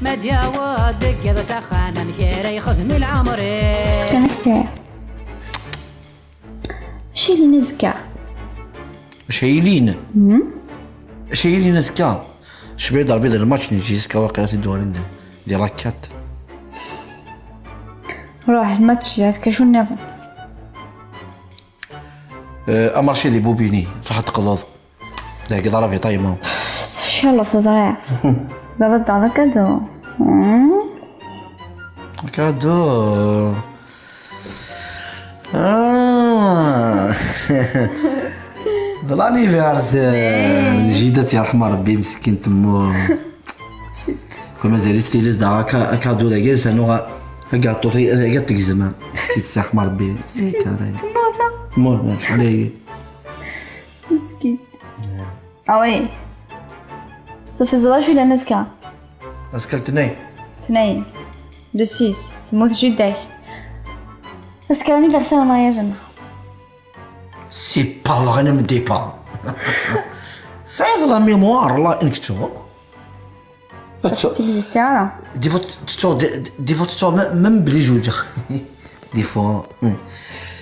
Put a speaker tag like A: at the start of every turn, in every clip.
A: ما تجاوز دق سخانة مشيري يخدم العمري
B: كنحكي شيلي نزكا
C: شايلين شايلين زكا شبيه ضرب بيض الماتش نجي زكا واقيلا الدوالين دي راكات
B: روح الماتش زكا شو النظام
C: امارشي دي بوبيني صح تقضاض داك ضربي طايمه
B: ان شاء الله تزرع بابا هذا كادو
C: كادو لانيفيرسير جيدتي رحمة ربي مسكين تمو كون مازال ستيليز دا كادو دا كاس انو كاطو كاع تكزما مسكين رحمة ربي مسكين مو شحال هي
B: مسكين وي صافي زواج ولا نزكا
C: اسكل تنين
B: اثنين دو سيس تموت جداك اسكا لانيفرسير مارياجنا
C: سي با فغي انا مدي با صعيد لا ميموار الله انكتو
B: تيزيستي على
C: دي فوت même بلي جوج دي فوا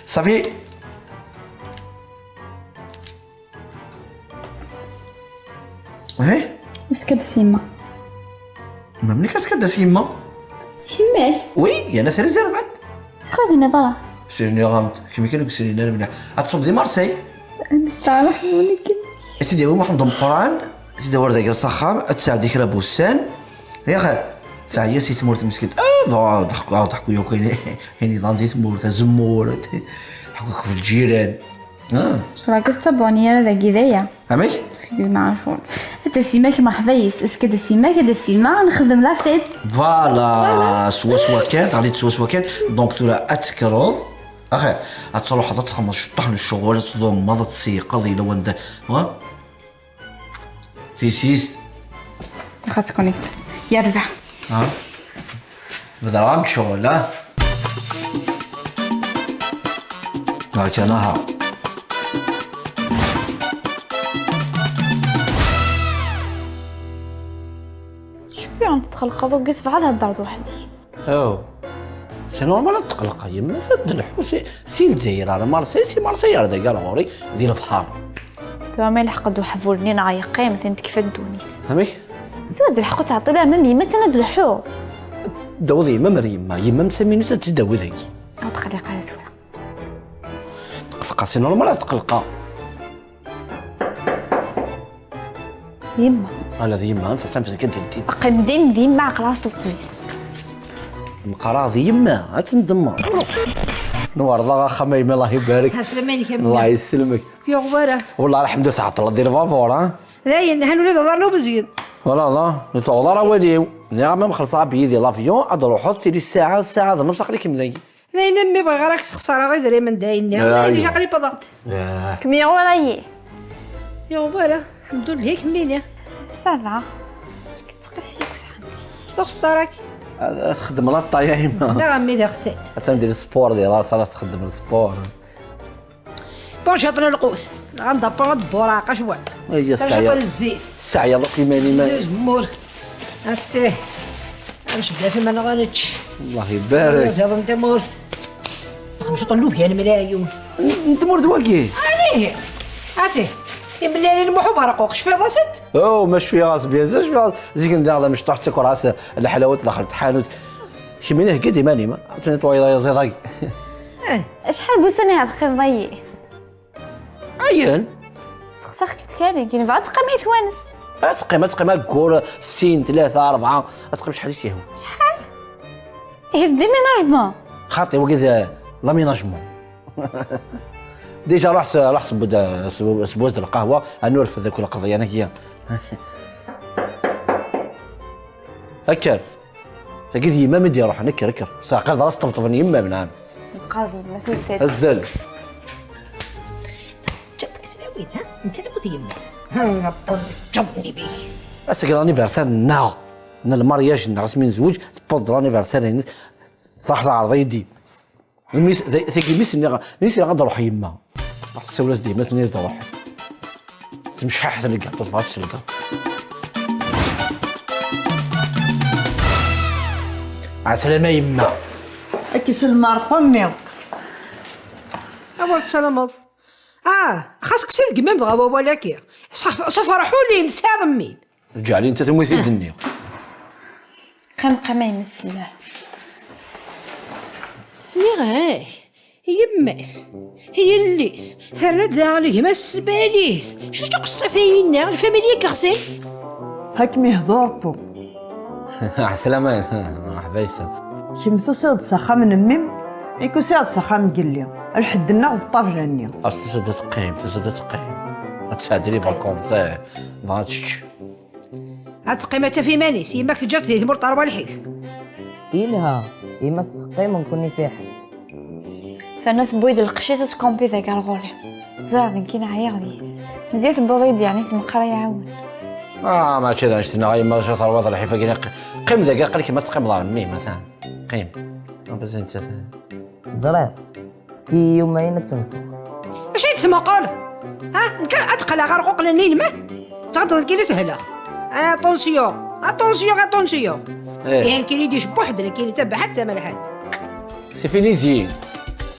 C: صافي ايه
B: اسكا دسيما
C: ما مني كاسكا سيما
B: شماك
C: وي انا ثري زربات
B: خذي نظرة
C: سيرني غامت كيما كانوا كسرين انا مليح غتصوب دي مارسي
B: نستعرح ولكن
C: تدي هو محمد القران تدي ورده كاع صخام تساعدك راه بوسان يا خال فهي سي تمورت مسكين ضحكوا يا كاين نظام دي تمورت زمور حكوك في الجيران
B: شو راك تتبعني انا ذا كذايا
C: عمي
B: اسكيز ما عرفون حتى سيماك ما حضيس اسكا دا سيماك دا سيما نخدم لا فيت
C: فوالا سوا كان غادي سوا كان دونك تورا اتكرض اخي غتروح تخمر طحن الشغل تصدم ما تسيقظ الا وانت ها ثيسيست
B: واخا تكونيكت يربح
C: بدا غام شغل لا هاك انا
B: شوفي عم تخلق ضوقس فعل هالدار وحدي
C: او سي نورمال تقلق يما فدلحو سي الجزائر راه مارسي مارسي راه كاع غوري ديال البحر
B: توا ما يلحق دو حفولني نعيقي مثلا كيف الدونيس
C: فهمي
B: توا دلحقو تعطي لها مامي ما تندلحو
C: داوض يما مريم يما مسمينو تداوي ذاك
B: او تقلق على ثولا
C: تقلق سي نورمال تقلق
B: يما
C: انا ذي يما فسام في كنت انت
B: اقيم ديم مع قلاص الطويس
C: المقرا ذي يما تندمر نوار ضاغا خميمه الله يبارك
D: سلامانك يا
C: الله يسلمك
D: كي غباره
C: والله الحمد لله تعطل دير فافور ها
D: لا هانو لي ضرنا بزيد
C: لا نتوضا راه واليو نعم مخلصها بيدي لافيون عاد نروحو ثلث ساعه ونص خليك ملاي
D: لا نمي بغي راك خساره غير دري من دايني انا ديجا قريب ضغط
B: كمية ورايي
D: يا غباره الحمد لله كملينا
B: سافا اسكي تقسيك
D: شنو خسارك
C: تخدم لا طايا يما
D: لا عمي دا خسان
C: تندير السبور ديال راسها تخدم السبور
D: بون شاطر القوس غندبر البراقه شوات
C: هي
D: شاطر الزيت
C: الساعه دوك يماني ما
D: زمور هاتي باش بدا في ما نغنتش
C: الله يبارك
D: زاد انت مورث خمس طلوب يعني ملايون
C: انت مرد واقي
D: عليه هاتي بالله المحو برقوق شفي راسد
C: او مش في راس بيزاج في زيك ندار مش طاح تاكل راس الحلاوات دخلت حانوت شمينه قدي ماني ما تنطوي يا زيضاي
B: شحال بوسني هاد قيم ضيي
C: عيان
B: سخسخ كتكالي كاين بعد تقيم ثوانس
C: تقيم كور سين 3 4 تقيم شحال يسيهو
B: شحال ايه ديما نجمه
C: خاطي وكذا لا ميناجمون ديجا راح سبوز القهوه نولف ذاك القضيه انا هي هكر تلقيت يما مدي روح نكر ساقط راس طفطفني يما من عام
B: القاضي ما فوسات
C: الزل
D: جاتك وين ها انت اللي يمات جبني بيك
C: اسك الانيفرسير نا المارياج رسمي نزوج تبود الانيفرسير صح عرض يدي الميس ذاك الميس غادي نروح يما السولس ديما تنيز نروح تمشي حتى تلقى تطفاش تلقى عسلامة يما.
E: أكي سلمى رباني.
D: أول سلامات. خاصك سيد قمام دغا ولكن فرحوا لي نساعد أمي.
C: رجع لي أنت تموت في الدنيا.
B: قمقمة يمسلها.
D: نغاه هي ماس هي الليس ثرد عليه ما السباليس شو تقصى فينا الفاميليا كغسي
E: هاك ميهضور بو.
C: عسلامة مرحبا يسا.
E: كيمثو سيد ساخا من ميم يكو سيد ساخا من قليا الحد الناس الطاف جانيا.
C: أصل تسد تقيم غتساعد لي فاكونس ماتش.
D: هاد قيمتها في مانيس يماك تجات لي تمر طربة الحيف
F: إلها إما السقيم ونكوني فيها
B: فانا بويد القشيصة تكومبي ذاك الغولي زاد كينا عيا غديس مزيات البضيض يعني اسم قرا يعاون.
C: ماشي ذا نشتنا غاية ما شاط الوضع الحيفا كينا قيم ذاك قال لك ما تقيم دار مي مثلا قيم بس انت
F: زرير كي يومين تنفو
D: اش يتسمى قول نكا ادخل غرقوق لنين ما تغدر كي سهله اتونسيون يعني كاين يديش بوحد كاين تبع حتى ما لحد
C: سي فينيزيين